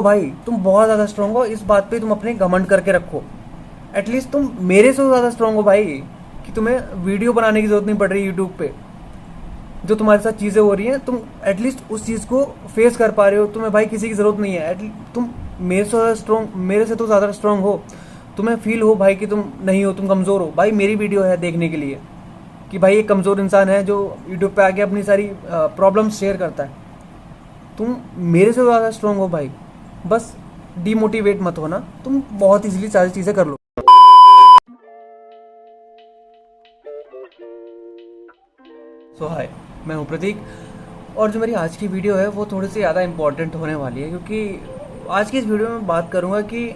हो भाई, तुम बहुत ज़्यादा स्ट्रांग हो, इस बात पे तुम अपने घमंड करके रखो। एटलीस्ट तुम मेरे से ज़्यादा स्ट्रांग हो भाई, कि तुम्हें वीडियो बनाने की ज़रूरत नहीं पड़ रही यूट्यूब पे। जो तुम्हारे साथ चीज़ें हो रही हैं, तुम एटलीस्ट उस चीज़ को फेस कर पा रहे हो, तुम्हें भाई किसी की ज़रूरत नहीं है। तुम मेरे से ज़्यादा स्ट्रांग, मेरे से तो ज़्यादा स्ट्रांग हो, तुम्हें फील हो भाई कि तुम नहीं हो, तुम कमज़ोर हो, भाई मेरी वीडियो है देखने के लिए कि भाई एक कमज़ोर इंसान है जो यूट्यूब पे आके अपनी सारी प्रॉब्लम्स शेयर करता है। तुम मेरे से ज़्यादा स्ट्रांग हो भाई, बस डीमोटिवेट मत होना, तुम बहुत इजीली सारी चीज़ें कर लो। सो हाय, मैं हूँ प्रतीक, और जो मेरी आज की वीडियो है वो थोड़ी सी ज़्यादा इंपॉर्टेंट होने वाली है, क्योंकि आज की इस वीडियो में बात करूँगा कि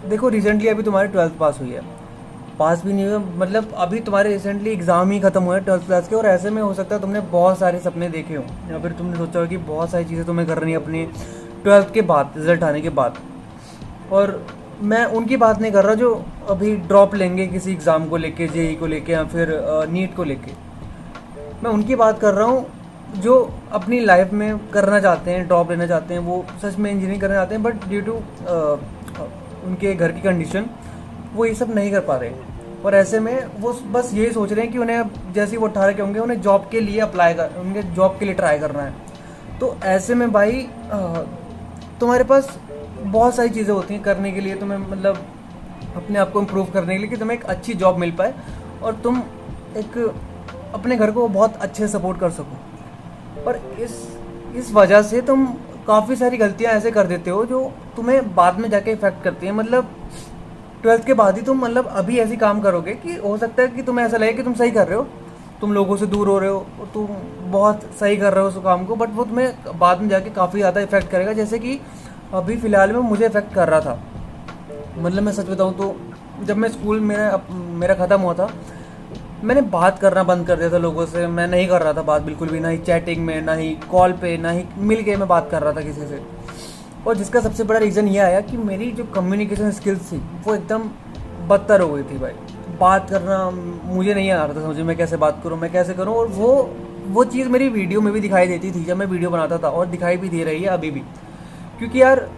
देखो रिसेंटली अभी तुम्हारी 12th पास हुई है, पास भी नहीं हुआ मतलब अभी तुम्हारे रिसेंटली एग्ज़ाम ही खत्म हुए हैं 12th क्लास के, और ऐसे में हो सकता है तुमने बहुत सारे सपने देखे हो या फिर तुमने सोचा हो कि बहुत सारी चीज़ें तुम्हें करनी है अपनी 12th के बाद, रिजल्ट आने के बाद। और मैं उनकी बात नहीं कर रहा जो अभी ड्रॉप लेंगे किसी एग्ज़ाम को लेके, जेई को लेके या फिर नीट को लेके। मैं उनकी बात कर रहा हूँ जो अपनी लाइफ में करना चाहते हैं, ड्रॉप लेना चाहते हैं, वो सच में इंजीनियरिंग करना चाहते हैं, बट ड्यू टू उनके घर की कंडीशन वो ये सब नहीं कर पा रहे। और ऐसे में वो बस यही सोच रहे हैं कि उन्हें अब जैसे ही वो 18 के होंगे उन्हें जॉब के लिए अप्लाई कर, उनके जॉब के लिए ट्राई करना है। तो ऐसे में भाई तुम्हारे पास बहुत सारी चीज़ें होती हैं करने के लिए, तुम्हें मतलब अपने आप को इम्प्रूव करने के लिए कि तुम्हें एक अच्छी जॉब मिल पाए और तुम एक अपने घर को बहुत अच्छे से सपोर्ट कर सको। पर इस वजह से तुम काफ़ी सारी गलतियां ऐसे कर देते हो जो तुम्हें बाद में जाके इफेक्ट करती हैं। मतलब 12th के बाद ही तुम मतलब अभी ऐसे काम करोगे कि हो सकता है कि तुम्हें ऐसा लगे कि तुम सही कर रहे हो, तुम लोगों से दूर हो रहे हो, तुम बहुत सही कर रहे हो उस काम को, बट वो तुम्हें बाद में जाके काफ़ी ज़्यादा इफेक्ट करेगा, जैसे कि अभी फ़िलहाल में मुझे इफेक्ट कर रहा था। मतलब मैं सच बताऊँ तो जब मैं स्कूल मेरा ख़त्म हुआ था, मैंने बात करना बंद कर दिया था लोगों से। मैं नहीं कर रहा था बात बिल्कुल भी, ना ही चैटिंग में, ना ही कॉल पे, ना ही मिल के मैं बात कर रहा था किसी से। और जिसका सबसे बड़ा रीज़न ये आया कि मेरी जो कम्युनिकेशन स्किल्स थी वो एकदम बदतर हो गई थी भाई। बात करना मुझे नहीं आ रहा था, समझे मैं कैसे बात करूँ, मैं कैसे करूँ। और वो चीज़ मेरी वीडियो में भी दिखाई देती थी जब मैं वीडियो बनाता था, और दिखाई भी दे रही है अभी भी। क्योंकि यार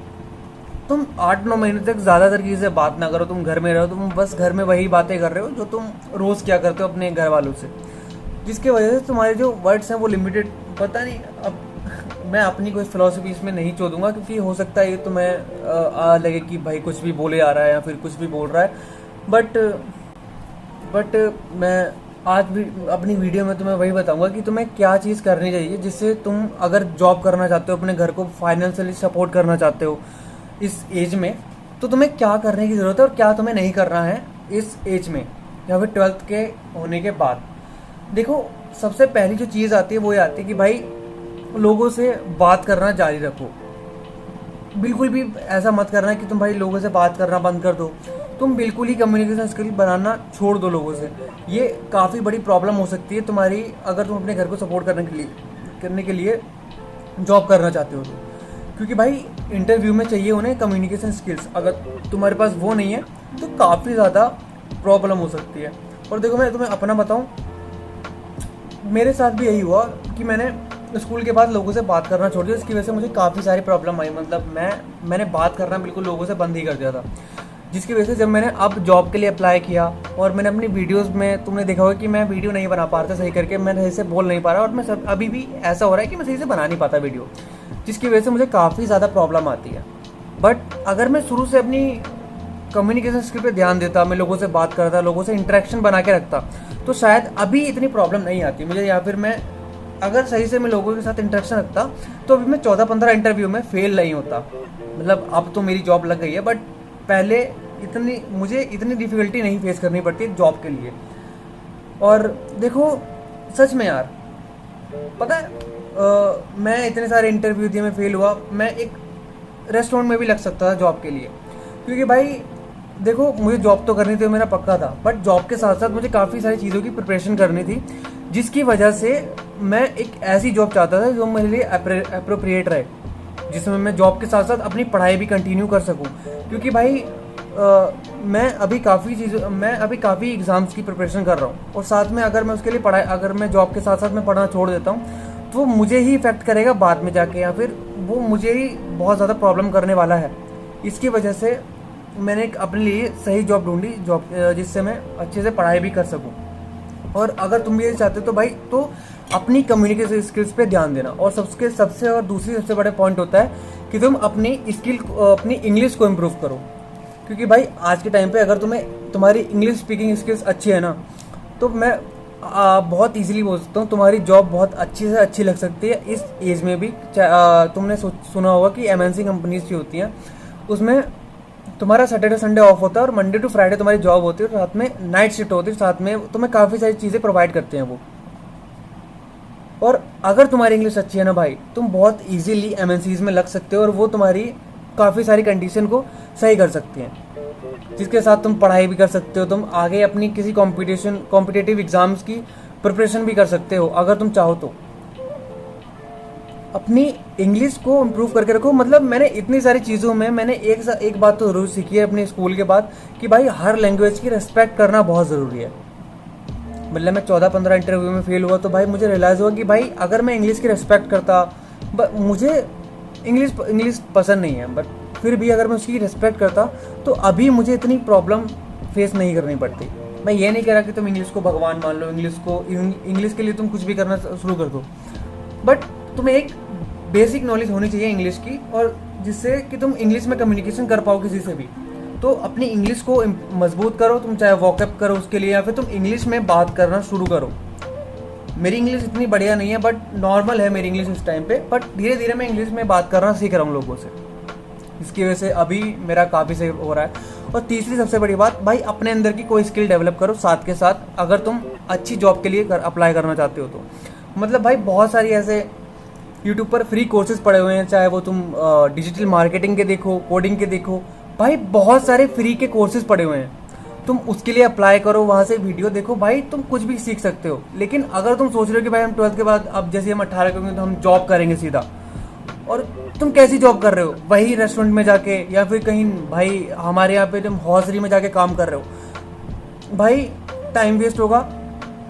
तुम 8-9 महीने तक ज़्यादातर किसी से बात ना करो, तुम घर में रहो, तुम बस घर में वही बातें कर रहे हो जो तुम रोज़ क्या करते हो अपने घर वालों से, जिसकी वजह से तुम्हारे जो वर्ड्स हैं वो लिमिटेड। पता नहीं, अब मैं अपनी कोई फिलॉसफी इसमें नहीं छोड़ूंगा, क्योंकि हो सकता है ये तुम्हें लगे कि भाई कुछ भी बोले आ रहा है या फिर कुछ भी बोल रहा है, बट मैं आज भी अपनी वीडियो में तुम्हें वही बताऊंगा कि तुम्हें क्या चीज़ करनी चाहिए, जिससे तुम अगर जॉब करना चाहते हो, अपने घर को फाइनेंशियली सपोर्ट करना चाहते हो इस एज में, तो तुम्हें क्या करने की ज़रूरत है और क्या तुम्हें नहीं करना है इस एज में या फिर 12th के होने के बाद। देखो सबसे पहली जो चीज़ आती है वो ये आती है कि भाई लोगों से बात करना जारी रखो। बिल्कुल भी ऐसा मत करना कि तुम भाई लोगों से बात करना बंद कर दो, तुम बिल्कुल ही कम्युनिकेशन स्किल बनाना छोड़ दो लोगों से। ये काफ़ी बड़ी प्रॉब्लम हो सकती है तुम्हारी अगर तुम अपने घर को सपोर्ट करने के लिए जॉब करना चाहते हो तो। क्योंकि भाई इंटरव्यू में चाहिए उन्हें कम्युनिकेशन स्किल्स, अगर तुम्हारे पास वो नहीं है तो काफ़ी ज़्यादा प्रॉब्लम हो सकती है। और देखो मैं तुम्हें अपना बताऊं, मेरे साथ भी यही हुआ कि मैंने स्कूल के बाद लोगों से बात करना छोड़ दिया, इसकी वजह से मुझे काफ़ी सारी प्रॉब्लम आई। मतलब मैंने बात करना बिल्कुल लोगों से बंद ही कर दिया था, जिसकी वजह से जब मैंने अब जॉब के लिए अप्लाई किया और मैंने अपनी वीडियोस में तुमने देखा होगा कि मैं वीडियो नहीं बना पा रहा था सही करके, मैं सही से बोल नहीं पा रहा, और मैं अभी भी ऐसा हो रहा है कि मैं सही से बना नहीं पाता वीडियो, जिसकी वजह से मुझे काफ़ी ज़्यादा प्रॉब्लम आती है। बट अगर मैं शुरू से अपनी कम्युनिकेशन स्किल पे ध्यान देता, मैं लोगों से बात करता, लोगों से इंटरेक्शन बना के रखता, तो शायद अभी इतनी प्रॉब्लम नहीं आती मुझे, या फिर मैं अगर सही से मैं लोगों के साथ इंटरेक्शन रखता तो अभी मैं 14-15 इंटरव्यू में फेल नहीं होता। मतलब अब तो मेरी जॉब लग गई है, बट पहले मुझे इतनी डिफ़िकल्टी नहीं फेस करनी पड़ती जॉब के लिए। और देखो सच में यार, पता है मैं इतने सारे इंटरव्यू दिए, मैं फेल हुआ, मैं एक रेस्टोरेंट में भी लग सकता था जॉब के लिए। क्योंकि भाई देखो मुझे जॉब तो करनी थी, मेरा पक्का था, बट जॉब के साथ साथ मुझे काफ़ी सारी चीज़ों की प्रिपरेशन करनी थी, जिसकी वजह से मैं एक ऐसी जॉब चाहता था जो मेरे लिए अप्रोप्रिएट रहे, जिसमें मैं जॉब के साथ साथ अपनी पढ़ाई भी कंटिन्यू कर सकूं। क्योंकि भाई मैं अभी काफ़ी एग्ज़ाम्स की प्रिपरेशन कर रहा हूँ, और साथ में अगर मैं उसके लिए अगर मैं जॉब के साथ साथ मैं पढ़ना छोड़ देता हूँ वो मुझे ही इफ़ेक्ट करेगा बाद में जाके, या फिर वो मुझे ही बहुत ज़्यादा प्रॉब्लम करने वाला है। इसकी वजह से मैंने एक अपने लिए सही जॉब ढूंढी, जॉब जिससे मैं अच्छे से पढ़ाई भी कर सकूं। और अगर तुम भी ये चाहते हो तो भाई तो अपनी कम्युनिकेशन स्किल्स पे ध्यान देना। और सबसे और दूसरी सबसे बड़ा पॉइंट होता है कि तुम अपनी अपनी इंग्लिश को इम्प्रूव करो। क्योंकि भाई आज के टाइम पे अगर तुम्हारी इंग्लिश स्पीकिंग स्किल्स अच्छी है ना, तो मैं बहुत इजीली बोल सकता हूँ तुम्हारी जॉब बहुत अच्छी से अच्छी लग सकती है इस एज में भी। तुमने सुना होगा कि एमएनसी कंपनीज की होती हैं, उसमें तुम्हारा सैटरडे संडे ऑफ होता है और मंडे टू फ्राइडे तुम्हारी जॉब होती है, और साथ में नाइट शिफ्ट होती है, साथ में तुम्हें काफ़ी सारी चीज़ें प्रोवाइड करते हैं वो। और अगर तुम्हारी इंग्लिश अच्छी है ना भाई, तुम बहुत इजीली एमएनसीज में लग सकते हो, और वो तुम्हारी काफ़ी सारी कंडीशन को सही कर सकती हैं, जिसके साथ तुम पढ़ाई भी कर सकते हो। तुम आगे अपनी किसी कॉम्पिटिटिव एग्जाम्स की प्रिपरेशन भी कर सकते हो अगर तुम चाहो तो। अपनी इंग्लिश को इम्प्रूव करके रखो। मतलब मैंने इतनी सारी चीज़ों में मैंने एक बात तो जरूर सीखी है अपने स्कूल के बाद, कि भाई हर लैंग्वेज की रिस्पेक्ट करना बहुत ज़रूरी है। मतलब मैं 14-15 इंटरव्यू में फेल हुआ तो भाई मुझे रियलाइज़ हुआ कि भाई अगर मैं इंग्लिश की रिस्पेक्ट करता, मुझे इंग्लिश पसंद नहीं है, बट फिर भी अगर मैं उसकी रिस्पेक्ट करता तो अभी मुझे इतनी प्रॉब्लम फेस नहीं करनी पड़ती। मैं ये नहीं कह रहा कि तुम इंग्लिश को भगवान मान लो, इंग्लिश के लिए तुम कुछ भी करना शुरू कर दो, बट तुम्हें एक बेसिक नॉलेज होनी चाहिए इंग्लिश की, और जिससे कि तुम इंग्लिश में कम्युनिकेशन कर पाओ किसी से भी। तो अपनी इंग्लिश को मजबूत करो, तुम चाहे वॉकअप करो उसके लिए, या फिर तुम इंग्लिश में बात करना शुरू करो। मेरी इंग्लिश इतनी बढ़िया नहीं है, बट नॉर्मल है मेरी इंग्लिश इस टाइम पे, बट धीरे धीरे मैं इंग्लिश में बात करना सीख रहा हूँ लोगों से। इसकी वजह से अभी मेरा काफ़ी सही हो रहा है। और तीसरी सबसे बड़ी बात, भाई अपने अंदर की कोई स्किल डेवलप करो साथ के साथ, अगर तुम अच्छी जॉब के लिए अप्लाई करना चाहते हो तो। मतलब भाई बहुत सारी ऐसे यूट्यूब पर फ्री कोर्सेज पड़े हुए हैं, चाहे वो तुम डिजिटल मार्केटिंग के देखो, कोडिंग के देखो, भाई बहुत सारे फ्री के कोर्सेज पड़े हुए हैं। तुम उसके लिए अप्लाई करो, वहाँ से वीडियो देखो, भाई तुम कुछ भी सीख सकते हो। लेकिन अगर तुम सोच रहे हो कि भाई हम 12th के बाद, अब जैसे हम 18 के होंगे तो हम जॉब करेंगे सीधा, और तुम कैसी जॉब कर रहे हो, वही रेस्टोरेंट में जाके, या फिर कहीं भाई हमारे यहाँ पे तुम हॉजरी में जाके काम कर रहे हो, भाई टाइम वेस्ट होगा।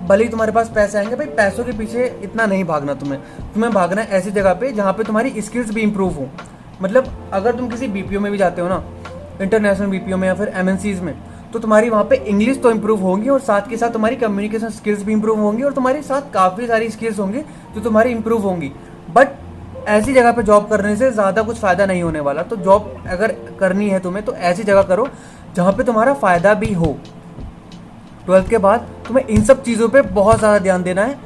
भले ही तुम्हारे पास पैसे आएंगे, भाई पैसों के पीछे इतना नहीं भागना तुम्हें भागना है ऐसी जगह पे जहाँ पे तुम्हारी स्किल्स भी इंप्रूव हो। मतलब अगर तुम किसी बीपीओ में भी जाते हो ना, इंटरनेशनल बीपीओ में या फिर एमएनसीज में, तो तुम्हारी वहाँ पे इंग्लिश तो इंप्रूव होगी, और साथ के साथ तुम्हारी कम्युनिकेशन स्किल्स भी इंप्रूव होंगी, और तुम्हारे साथ काफ़ी सारी स्किल्स होंगी जो तुम्हारी इंप्रूव होंगी। बट ऐसी जगह पे जॉब करने से ज़्यादा कुछ फ़ायदा नहीं होने वाला। तो जॉब अगर करनी है तुम्हें तो ऐसी जगह करो जहाँ पे तुम्हारा फ़ायदा भी हो। 12th के बाद तुम्हें इन सब चीज़ों पे बहुत ज़्यादा ध्यान देना है,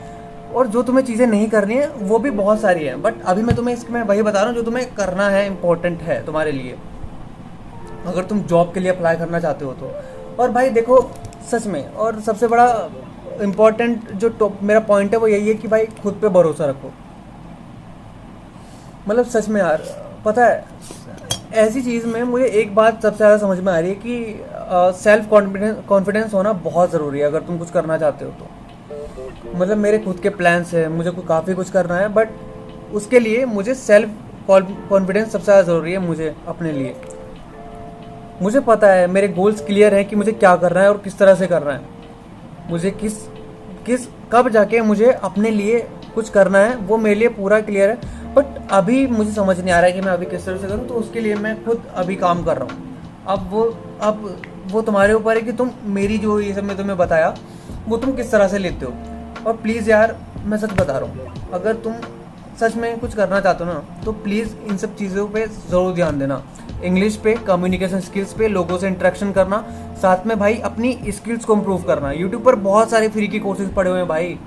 और जो तुम्हें चीज़ें नहीं करनी है वो भी बहुत सारी हैं, बट अभी मैं तुम्हें इसमें वही बता रहा हूँ जो तुम्हें करना है, इंपॉर्टेंट है तुम्हारे लिए, अगर तुम जॉब के लिए अप्लाई करना चाहते हो तो। और भाई देखो, सच में, और सबसे बड़ा इम्पॉर्टेंट जो मेरा पॉइंट है वो यही है कि भाई खुद पे भरोसा रखो। मतलब सच में यार, पता है ऐसी चीज़ में मुझे एक बात सबसे ज़्यादा समझ में आ रही है कि सेल्फ कॉन्फिडेंस होना बहुत ज़रूरी है अगर तुम कुछ करना चाहते हो तो। मतलब मेरे खुद के प्लान्स हैं, मुझे काफ़ी कुछ करना है, बट उसके लिए मुझे सेल्फ कॉन्फिडेंस सबसे ज़्यादा ज़रूरी है मुझे अपने लिए। मुझे पता है, मेरे गोल्स क्लियर हैं कि मुझे क्या करना है और किस तरह से करना है, मुझे किस कब जाके मुझे अपने लिए कुछ करना है, वो मेरे लिए पूरा क्लियर है। बट अभी मुझे समझ नहीं आ रहा है कि मैं अभी किस तरह से करूँ, तो उसके लिए मैं खुद अभी काम कर रहा हूँ। अब वो तुम्हारे ऊपर है कि तुम मेरी जो ये सब मैं तुम्हें बताया वो तुम किस तरह से लेते हो। और प्लीज़ यार, मैं सच बता रहा हूँ, अगर तुम सच में कुछ करना चाहते हो ना, तो प्लीज़ इन सब चीज़ों पे ज़रूर ध्यान देना। इंग्लिश पे, कम्युनिकेशन स्किल्स पे, लोगों से इंटरेक्शन करना, साथ में भाई अपनी स्किल्स को इम्प्रूव करना। यूट्यूब पर बहुत सारे फ्री के कोर्सेज पड़े हुए हैं भाई।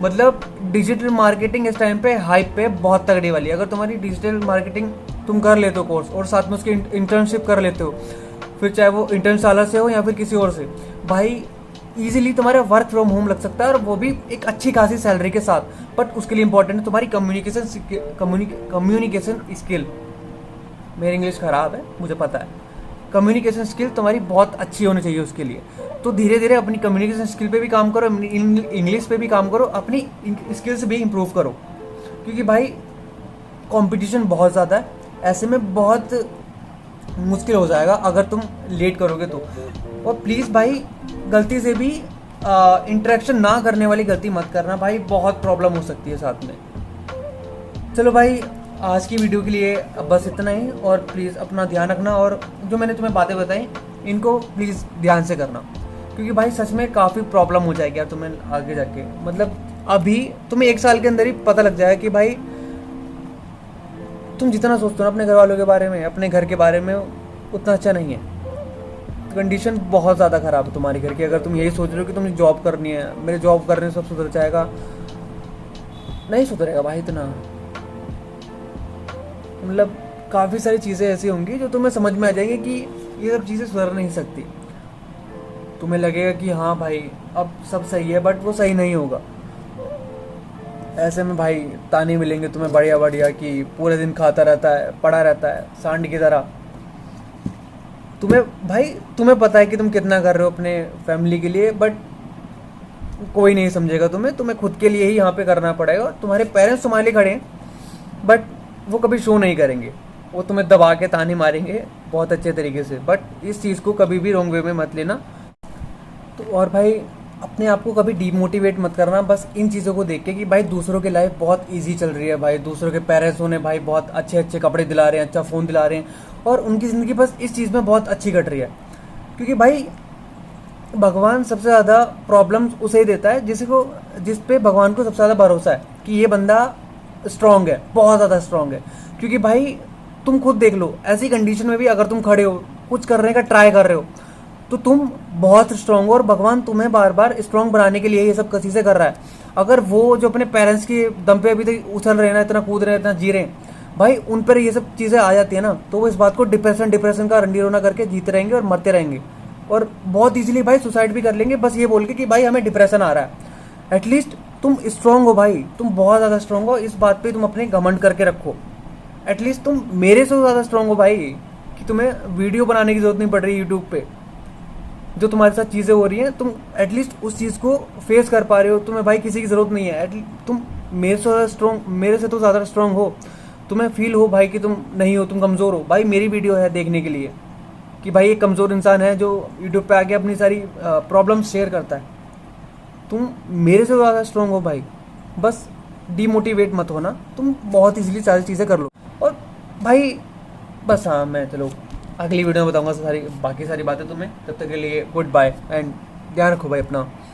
मतलब डिजिटल मार्केटिंग इस टाइम पे हाइप पे बहुत तगड़ी वाली है। अगर तुम्हारी डिजिटल मार्केटिंग तुम कर लेते हो कोर्स, और साथ में उसकी इंटर्नशिप कर लेते हो, फिर चाहे वो इंटर्नशाला से हो या फिर किसी और से, भाई इजीली तुम्हारा वर्क फ्रॉम होम लग सकता है, और वो भी एक अच्छी खासी सैलरी के साथ। बट उसके लिए इंपॉर्टेंट है तुम्हारी कम्युनिकेशन स्किल। मेरी इंग्लिश ख़राब है मुझे पता है, कम्युनिकेशन स्किल तुम्हारी बहुत अच्छी होनी चाहिए उसके लिए। तो धीरे धीरे अपनी कम्युनिकेशन स्किल पे भी काम करो, इंग्लिश पे भी काम करो, अपनी स्किल्स भी इम्प्रूव करो, क्योंकि भाई कंपटीशन बहुत ज़्यादा है। ऐसे में बहुत मुश्किल हो जाएगा अगर तुम लेट करोगे तो। और प्लीज़ भाई गलती से भी इंटरेक्शन ना करने वाली गलती मत करना भाई, बहुत प्रॉब्लम हो सकती है साथ में। चलो भाई, आज की वीडियो के लिए अब बस इतना ही। और प्लीज़ अपना ध्यान रखना, और जो मैंने तुम्हें बातें बताई इनको प्लीज़ ध्यान से करना, क्योंकि भाई सच में काफ़ी प्रॉब्लम हो जाएगी यार तुम्हें आगे जाके। मतलब अभी तुम्हें 1 साल के अंदर ही पता लग जाएगा कि भाई तुम जितना सोचते हो ना अपने घर वालों के बारे में, अपने घर के बारे में, उतना अच्छा नहीं है। कंडीशन बहुत ज़्यादा ख़राब है तुम्हारे घर की। अगर तुम यही सोच रहे हो कि तुम्हें जॉब करनी है, मेरे जॉब करने से सब सुधर जाएगा, नहीं सुधरेगा भाई इतना। मतलब काफ़ी सारी चीज़ें ऐसी होंगी जो तुम्हें समझ में आ जाएंगी कि ये सब चीज़ें सुधर नहीं सकती। तुम्हें लगेगा कि हाँ भाई अब सब सही है, बट वो सही नहीं होगा। ऐसे में भाई ताने मिलेंगे तुम्हें बढ़िया बढ़िया कि पूरे दिन खाता रहता है, पड़ा रहता है सांड की तरह। तुम्हें पता है कि तुम कितना कर रहे हो अपने फैमिली के लिए, बट कोई नहीं समझेगा तुम्हें खुद के लिए ही यहाँ पे करना पड़ेगा। तुम्हारे पेरेंट्स तुम्हारे लिए खड़े हैं, बट वो कभी शो नहीं करेंगे। वो तुम्हें दबा के ताने मारेंगे बहुत अच्छे तरीके से, बट इस चीज़ को कभी भी रॉन्ग वे में मत लेना। तो और भाई अपने आप को कभी डीमोटिवेट मत करना बस इन चीज़ों को देख के कि भाई दूसरों की लाइफ बहुत इजी चल रही है, भाई दूसरों के पेरेंट्स उन्हें भाई बहुत अच्छे अच्छे कपड़े दिला रहे हैं, अच्छा फ़ोन दिला रहे हैं, और उनकी ज़िंदगी बस इस चीज़ में बहुत अच्छी कट रही है। क्योंकि भाई भगवान सबसे ज़्यादा प्रॉब्लम्स उसे ही देता है जिस पे भगवान को सबसे ज़्यादा भरोसा है कि ये बंदा स्ट्रांग है, बहुत ज़्यादा स्ट्रांग है। क्योंकि भाई तुम खुद देख लो, ऐसी कंडीशन में भी अगर तुम खड़े हो, कुछ करने का ट्राई कर रहे हो, तो तुम बहुत स्ट्रांग हो, और भगवान तुम्हें बार बार स्ट्रांग बनाने के लिए ये सब चीज़ें कर रहा है। अगर वो जो अपने पेरेंट्स के दम पे अभी तक उछल रहे हैं ना, इतना कूद रहे हैं, इतना जी रहे हैं, भाई उन पर ये सब चीज़ें आ जाती है ना, तो वो इस बात को डिप्रेशन का रंडी रोना करके जीते रहेंगे और मरते रहेंगे, और बहुत इजीली भाई सुसाइड भी कर लेंगे बस ये बोल के कि भाई हमें डिप्रेशन आ रहा है। एटलीस्ट तुम स्ट्रांग हो भाई, तुम बहुत ज़्यादा स्ट्रांग हो, इस बात पे तुम अपने घमंड करके रखो। एटलीस्ट तुम मेरे से ज़्यादा स्ट्रांग हो भाई, कि तुम्हें वीडियो बनाने की जरूरत नहीं पड़ रही यूट्यूब पे। जो तुम्हारे साथ चीज़ें हो रही हैं, तुम एटलीस्ट उस चीज़ को फेस कर पा रहे हो, तुम्हें भाई किसी की ज़रूरत नहीं है। तुम मेरे से तो ज़्यादा स्ट्रांग हो। तुम्हें फील हो भाई कि तुम नहीं हो, तुम कमज़ोर हो, भाई मेरी वीडियो है देखने के लिए कि भाई एक कमज़ोर इंसान है जो यूट्यूब पे आके अपनी सारी प्रॉब्लम्स शेयर करता है। तुम मेरे से ज़्यादा स्ट्रांग हो भाई, बस डीमोटिवेट मत होना, तुम बहुत इजीली सारी चीज़ें कर लो। और भाई बस हाँ, मैं चलो अगली वीडियो में बताऊंगा बाकी सारी बातें तुम्हें। तब तक के लिए गुड बाय, एंड ध्यान रखो भाई अपना।